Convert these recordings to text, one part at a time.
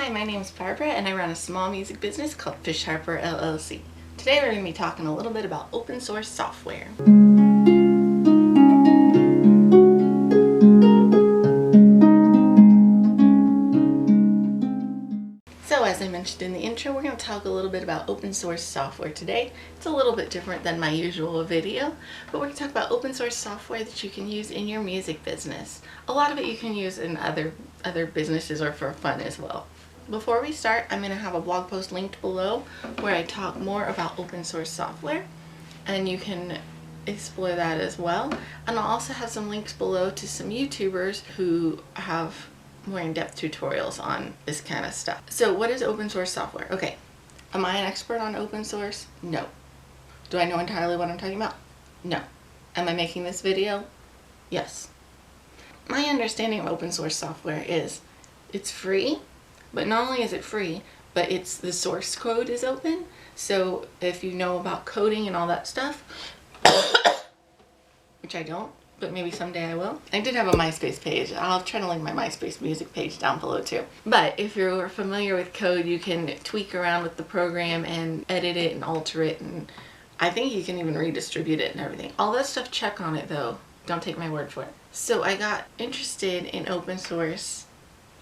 Hi, my name is Barbara and I run a small music business called Fischarper LLC. Today we're going to be talking a little bit about open source software. So as I mentioned in the intro, we're going to talk a little bit about open source software today. It's a little bit different than my usual video, but we're going to talk about open source software that you can use in your music business. A lot of it you can use in other businesses or for fun as well. Before we start, I'm going to have a blog post linked below where I talk more about open source software, and you can explore that as well. And I'll also have some links below to some YouTubers who have more in-depth tutorials on this kind of stuff. So what is open source software? Okay, am I an expert on open source? No. Do I know entirely what I'm talking about? No. Am I making this video? Yes. My understanding of open source software is it's free, but not only is it free, but the source code is open. So if you know about coding and all that stuff, which I don't, but maybe someday I will. I did have a MySpace page. I'll try to link my MySpace music page down below too. But if you're familiar with code, you can tweak around with the program and edit it and alter it, and I think you can even redistribute it and everything. All that stuff, check on it though. Don't take my word for it. So I got interested in open source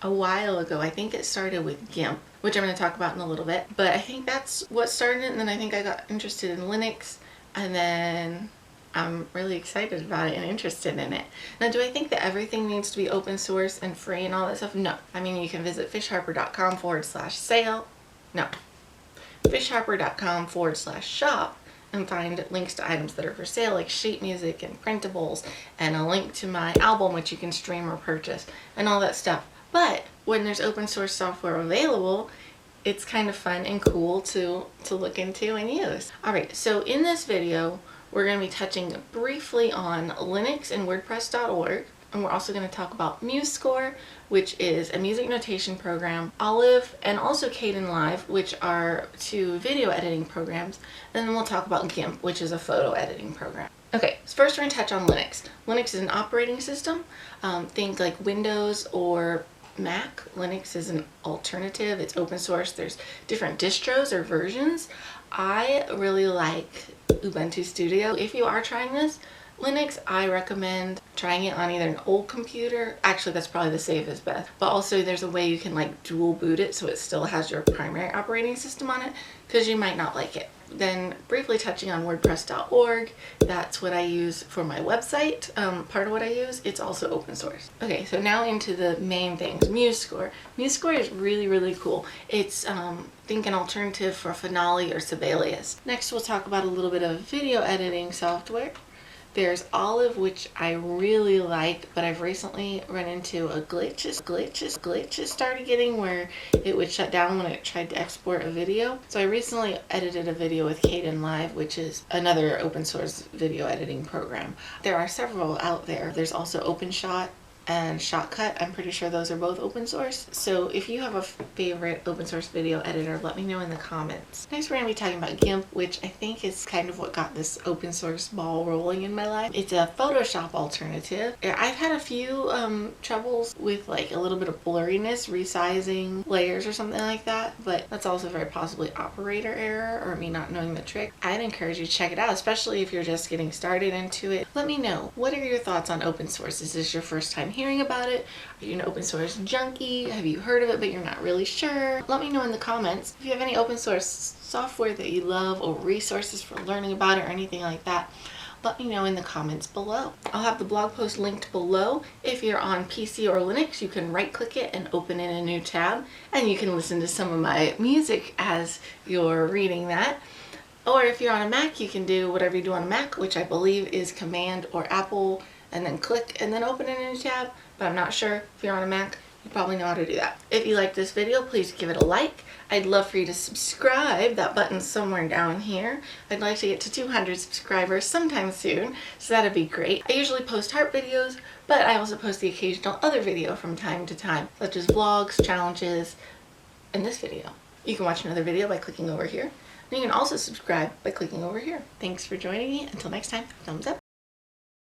a while ago. I think it started with Gimp, which I'm going to talk about in a little bit. But I think that's what started it, and then I think I got interested in Linux, and then I'm really excited about it and interested in it. Now, do I think that everything needs to be open source and free and all that stuff? No. I mean, you can visit fischarper.com/sale. No. fischarper.com/shop and find links to items that are for sale, like sheet music and printables, and a link to my album, which you can stream or purchase, and all that stuff. But when there's open source software available, it's kind of fun and cool to look into and use. Alright, so in this video, we're going to be touching briefly on Linux and WordPress.org, and we're also going to talk about MuseScore, which is a music notation program, Olive, and also Kdenlive, which are two video editing programs, and then we'll talk about Gimp, which is a photo editing program. Okay, so first we're going to touch on Linux. Linux is an operating system. Think like Windows or Mac. Linux is an alternative. It's open source. There's different distros or versions. I really like Ubuntu Studio. If you are trying this, Linux, I recommend trying it on either an old computer. Actually, that's probably the safest bet. But also there's a way you can like dual boot it so it still has your primary operating system on it, because you might not like it. Then briefly touching on WordPress.org, that's what I use for my website. Part of what I use, it's also open source. Okay, so now into the main things. MuseScore. MuseScore is really, really cool. It's think an alternative for Finale or Sibelius. Next we'll talk about a little bit of video editing software. There's Olive, which I really like, but I've recently run into a glitches started getting where it would shut down when it tried to export a video. So I recently edited a video with Kdenlive, which is another open source video editing program. There are several out there. There's also OpenShot and Shotcut. I'm pretty sure those are both open source. So if you have a favorite open source video editor, let me know in the comments. Next we're going to be talking about Gimp, which I think is kind of what got this open source ball rolling in my life. It's a Photoshop alternative. I've had a few troubles with like a little bit of blurriness, resizing layers or something like that, but that's also very possibly operator error or me not knowing the trick. I'd encourage you to check it out, especially if you're just getting started into it. Let me know, what are your thoughts on open source? Is this your first time hearing about it? Are you an open source junkie? Have you heard of it but you're not really sure? Let me know in the comments. If you have any open source software that you love or resources for learning about it or anything like that, let me know in the comments below. I'll have the blog post linked below. If you're on PC or Linux, you can right click it and open in a new tab, and you can listen to some of my music as you're reading that. Or if you're on a Mac, you can do whatever you do on a Mac, which I believe is Command or Apple, and then click and then open it in a tab, but I'm not sure. If you're on a Mac, you probably know how to do that. If you like this video, please give it a like. I'd love for you to subscribe. That button's somewhere down here. I'd like to get to 200 subscribers sometime soon, so that'd be great. I usually post harp videos, but I also post the occasional other video from time to time, such as vlogs, challenges, and this video. You can watch another video by clicking over here. And you can also subscribe by clicking over here. Thanks for joining me. Until next time, thumbs up.